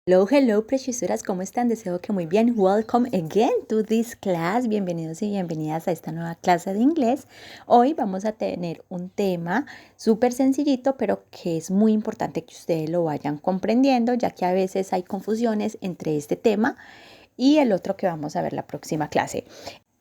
Hello, hello, preciosuras, ¿cómo están? Deseo que muy bien. Welcome again to this class. Bienvenidos y bienvenidas a esta nueva clase de inglés. Hoy vamos a tener un tema súper sencillito, pero que es muy importante que ustedes lo vayan comprendiendo, ya que a veces hay confusiones entre este tema y el otro que vamos a ver la próxima clase.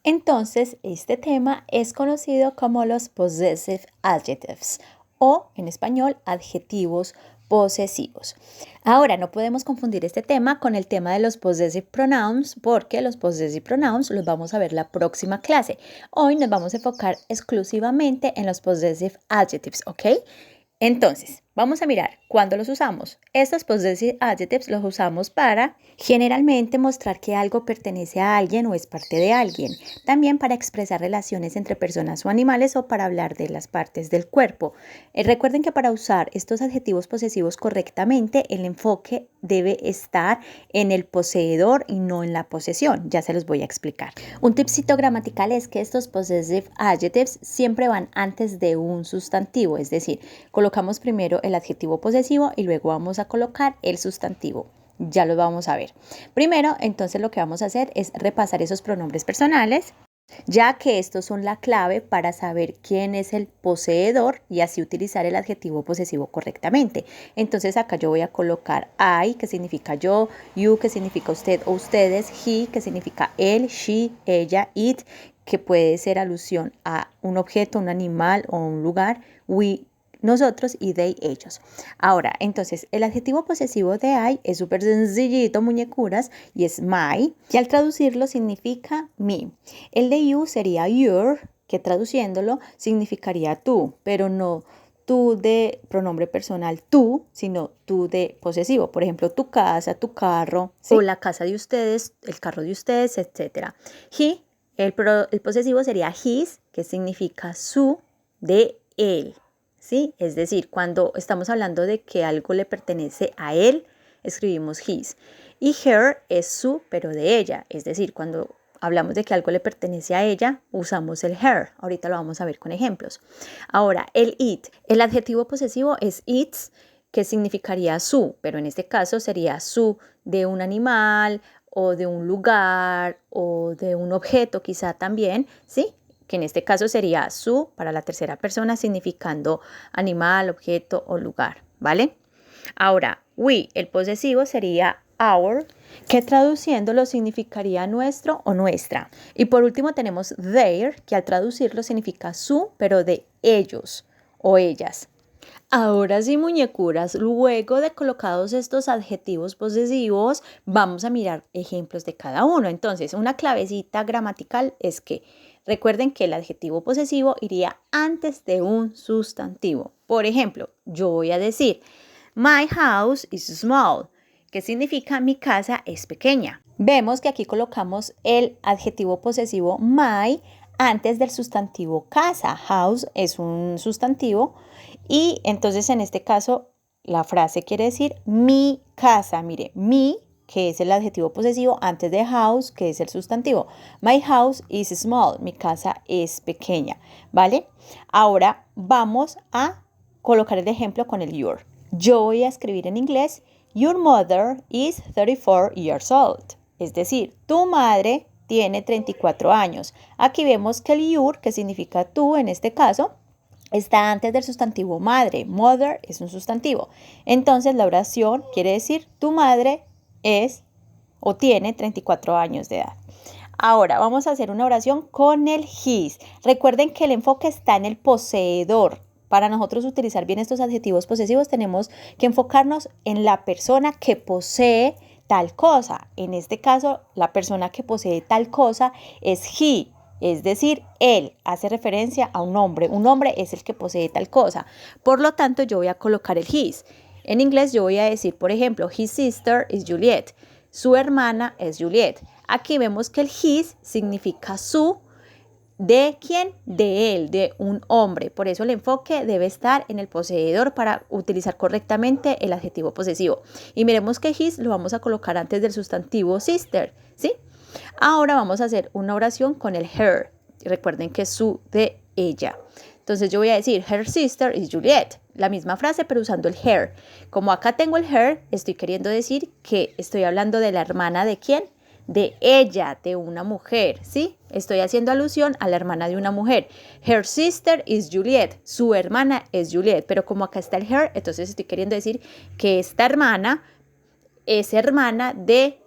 Entonces, este tema es conocido como los possessive adjectives o, en español, adjetivos posesivos. Ahora, no podemos confundir este tema con el tema de los possessive pronouns porque los possessive pronouns los vamos a ver la próxima clase. Hoy nos vamos a enfocar exclusivamente en los possessive adjectives, ¿ok? Entonces, vamos a mirar cuándo los usamos. Estos possessive adjectives los usamos para generalmente mostrar que algo pertenece a alguien o es parte de alguien. También para expresar relaciones entre personas o animales o para hablar de las partes del cuerpo. Recuerden que para usar estos adjetivos posesivos correctamente, el enfoque debe estar en el poseedor y no en la posesión. Ya se los voy a explicar. Un tipcito gramatical es que estos possessive adjectives siempre van antes de un sustantivo, es decir, colocamos primero el adjetivo posesivo y luego vamos a colocar el sustantivo. Ya lo vamos a ver. Primero, entonces lo que vamos a hacer es repasar esos pronombres personales, ya que estos son la clave para saber quién es el poseedor y así utilizar el adjetivo posesivo correctamente. Entonces acá yo voy a colocar I, que significa yo, you, que significa usted o ustedes, he, que significa él, she, ella, it, que puede ser alusión a un objeto, un animal o un lugar, we, nosotros, y they, ellos. Ahora, entonces, el adjetivo posesivo de I es súper sencillito, muñecuras, y es my, que al traducirlo significa me. El de you sería your, que traduciéndolo significaría tú, pero no tú de pronombre personal tú, sino tú de posesivo. Por ejemplo, tu casa, tu carro, ¿sí? O la casa de ustedes, el carro de ustedes, etc. He, el posesivo sería his, que significa su, de él. ¿Sí? Es decir, cuando estamos hablando de que algo le pertenece a él, escribimos his. Y her es su, pero de ella. Es decir, cuando hablamos de que algo le pertenece a ella, usamos el her. Ahorita lo vamos a ver con ejemplos. Ahora, el it. El adjetivo posesivo es its, que significaría su, pero en este caso sería su de un animal o de un lugar o de un objeto quizá también, ¿sí? Que en este caso sería su para la tercera persona, significando animal, objeto o lugar, ¿vale? Ahora, we, el posesivo sería our, que traduciéndolo significaría nuestro o nuestra. Y por último tenemos their, que al traducirlo significa su, pero de ellos o ellas. Ahora sí, muñecuras, luego de colocados estos adjetivos posesivos, vamos a mirar ejemplos de cada uno. Entonces, una clavecita gramatical es que recuerden que el adjetivo posesivo iría antes de un sustantivo. Por ejemplo, yo voy a decir, my house is small, que significa mi casa es pequeña. Vemos que aquí colocamos el adjetivo posesivo my antes del sustantivo casa. House es un sustantivo y entonces en este caso la frase quiere decir mi casa. Mire, mi, que es el adjetivo posesivo, antes de house, que es el sustantivo. My house is small. Mi casa es pequeña, ¿vale? Ahora vamos a colocar el ejemplo con el your. Yo voy a escribir en inglés, your mother is 34 years old. Es decir, tu madre tiene 34 años. Aquí vemos que el your, que significa tú en este caso, está antes del sustantivo madre. Mother es un sustantivo. Entonces la oración quiere decir tu madre es o tiene 34 años de edad. Ahora vamos a hacer una oración con el his. Recuerden que el enfoque está en el poseedor. Para nosotros utilizar bien estos adjetivos posesivos tenemos que enfocarnos en la persona que posee tal cosa. En este caso, la persona que posee tal cosa es he. Es decir, él hace referencia a un hombre. Un hombre es el que posee tal cosa. Por lo tanto, yo voy a colocar el his. En inglés yo voy a decir, por ejemplo, his sister is Juliet. Su hermana es Juliet. Aquí vemos que el his significa su. ¿De quién? De él, de un hombre. Por eso el enfoque debe estar en el poseedor para utilizar correctamente el adjetivo posesivo. Y miremos que his lo vamos a colocar antes del sustantivo sister, ¿sí? Ahora vamos a hacer una oración con el her. Recuerden que es su de ella. Entonces yo voy a decir, her sister is Juliet. La misma frase, pero usando el her. Como acá tengo el her, estoy queriendo decir que estoy hablando de la hermana de ¿quién? De ella, de una mujer, ¿sí? Estoy haciendo alusión a la hermana de una mujer. Her sister is Juliet. Su hermana es Juliet. Pero como acá está el her, entonces estoy queriendo decir que esta hermana es hermana de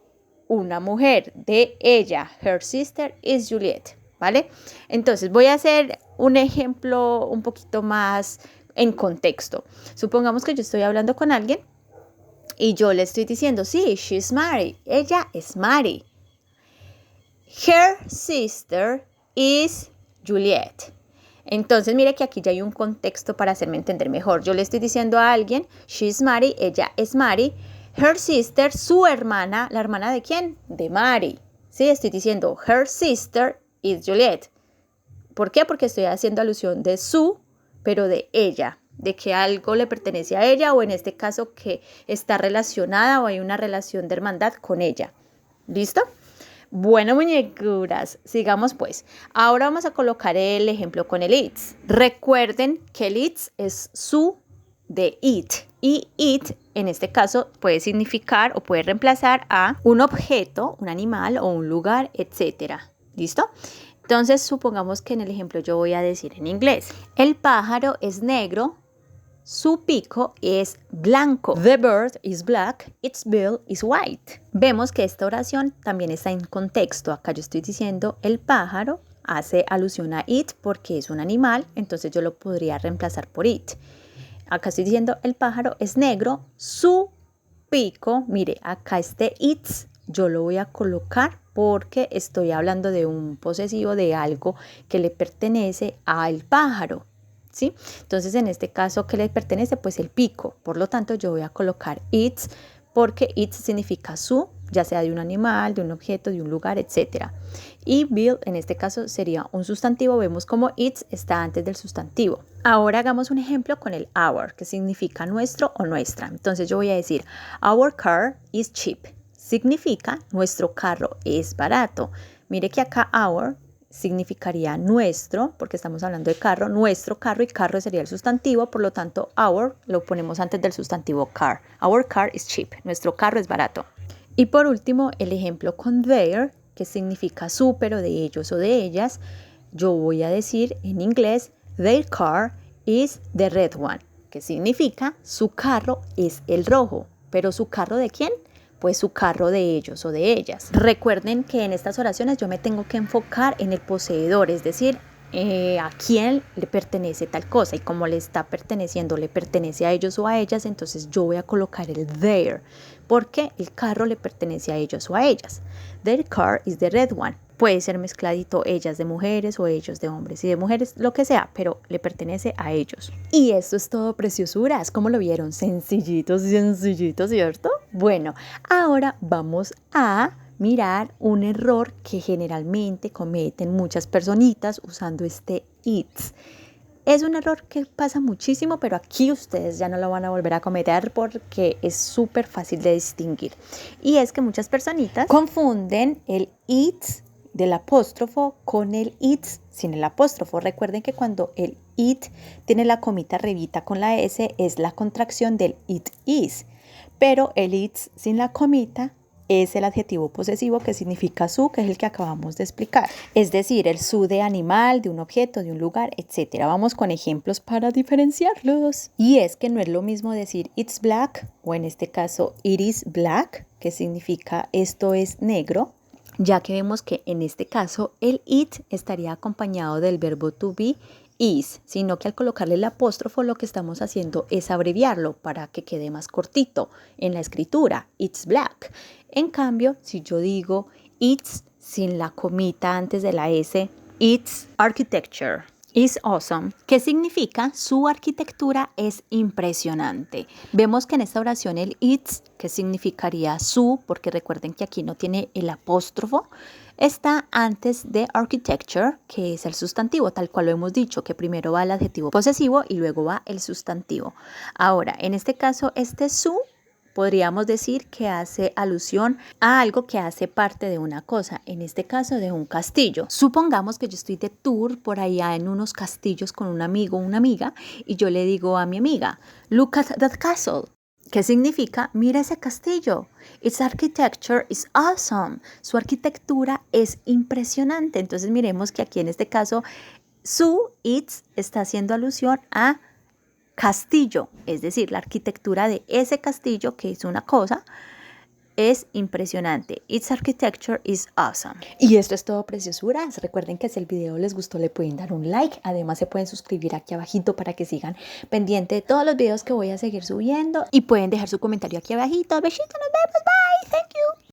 una mujer, de ella. Her sister is Juliet, ¿vale? Entonces voy a hacer un ejemplo un poquito más en contexto. Supongamos que yo estoy hablando con alguien y yo le estoy diciendo, sí, she's married. Ella es married. Her sister is Juliet. Entonces, mire que aquí ya hay un contexto para hacerme entender mejor. Yo le estoy diciendo a alguien, she's married, ella es Mary. Her sister, su hermana, ¿la hermana de quién? De Mary. Sí, estoy diciendo, her sister is Juliet. ¿Por qué? Porque estoy haciendo alusión de su, pero de ella. De que algo le pertenece a ella o en este caso que está relacionada o hay una relación de hermandad con ella. ¿Listo? Bueno, muñecuras, sigamos pues. Ahora vamos a colocar el ejemplo con el its. Recuerden que el its es su de it. Y it, en este caso, puede significar o puede reemplazar a un objeto, un animal o un lugar, etc. ¿Listo? Entonces, supongamos que en el ejemplo yo voy a decir en inglés. El pájaro es negro. Su pico es blanco. The bird is black. Its bill is white. Vemos que esta oración también está en contexto. Acá yo estoy diciendo el pájaro hace alusión a it porque es un animal, entonces yo lo podría reemplazar por it. Acá estoy diciendo el pájaro es negro. Su pico, mire, acá este its yo lo voy a colocar porque estoy hablando de un posesivo de algo que le pertenece al pájaro. ¿Sí? Entonces, en este caso, ¿qué le pertenece? Pues el pico. Por lo tanto, yo voy a colocar its porque its significa su, ya sea de un animal, de un objeto, de un lugar, etc. Y bill, en este caso, sería un sustantivo. Vemos como its está antes del sustantivo. Ahora hagamos un ejemplo con el our, que significa nuestro o nuestra. Entonces, yo voy a decir, our car is cheap. Significa nuestro carro es barato. Mire que acá our significaría nuestro, porque estamos hablando de carro, nuestro carro, y carro sería el sustantivo, por lo tanto our lo ponemos antes del sustantivo car. Our car is cheap, nuestro carro es barato. Y por último, el ejemplo con their, que significa su, pero de ellos o de ellas, yo voy a decir en inglés, their car is the red one, que significa su carro es el rojo, pero ¿su carro de quién? Pues su carro de ellos o de ellas. Recuerden que en estas oraciones yo me tengo que enfocar en el poseedor, es decir, a quién le pertenece tal cosa, y como le está perteneciendo, le pertenece a ellos o a ellas, entonces yo voy a colocar el their, porque el carro le pertenece a ellos o a ellas. Their car is the red one. Puede ser mezcladito ellas de mujeres o ellos de hombres y de mujeres, lo que sea, pero le pertenece a ellos. Y esto es todo, preciosuras. ¿Cómo lo vieron? Sencillitos, sencillitos, ¿cierto? Bueno, ahora vamos a mirar un error que generalmente cometen muchas personitas usando este its. Es un error que pasa muchísimo, pero aquí ustedes ya no lo van a volver a cometer porque es súper fácil de distinguir. Y es que muchas personitas confunden el its del apóstrofo con el its sin el apóstrofo. Recuerden que cuando el it tiene la comita arribita con la s es la contracción del it is, pero el its sin la comita es el adjetivo posesivo que significa su, que es el que acabamos de explicar. Es decir, el su de animal, de un objeto, de un lugar, etc. Vamos con ejemplos para diferenciarlos. Y es que no es lo mismo decir it's black o en este caso it is black, que significa esto es negro, ya que vemos que en este caso el it estaría acompañado del verbo to be, is, sino que al colocarle el apóstrofo lo que estamos haciendo es abreviarlo para que quede más cortito en la escritura, it's black. En cambio, si yo digo it's sin la comita antes de la s, it's architecture is awesome, ¿qué significa? Su arquitectura es impresionante. Vemos que en esta oración el it's, que significaría su, porque recuerden que aquí no tiene el apóstrofo, está antes de architecture, que es el sustantivo, tal cual lo hemos dicho, que primero va el adjetivo posesivo y luego va el sustantivo. Ahora, en este caso, este su podríamos decir que hace alusión a algo que hace parte de una cosa, en este caso de un castillo. Supongamos que yo estoy de tour por allá en unos castillos con un amigo o una amiga y yo le digo a mi amiga, look at that castle. ¿Qué significa? Mira ese castillo. Its architecture is awesome. Su arquitectura es impresionante. Entonces miremos que aquí en este caso its está haciendo alusión a castillo, es decir, la arquitectura de ese castillo, que es una cosa, es impresionante. Its architecture is awesome. Y esto es todo, preciosuras. Recuerden que si el video les gustó le pueden dar un like. Además se pueden suscribir aquí abajito para que sigan pendiente de todos los videos que voy a seguir subiendo. Y pueden dejar su comentario aquí abajito. Besitos, nos vemos. Bye. Thank you.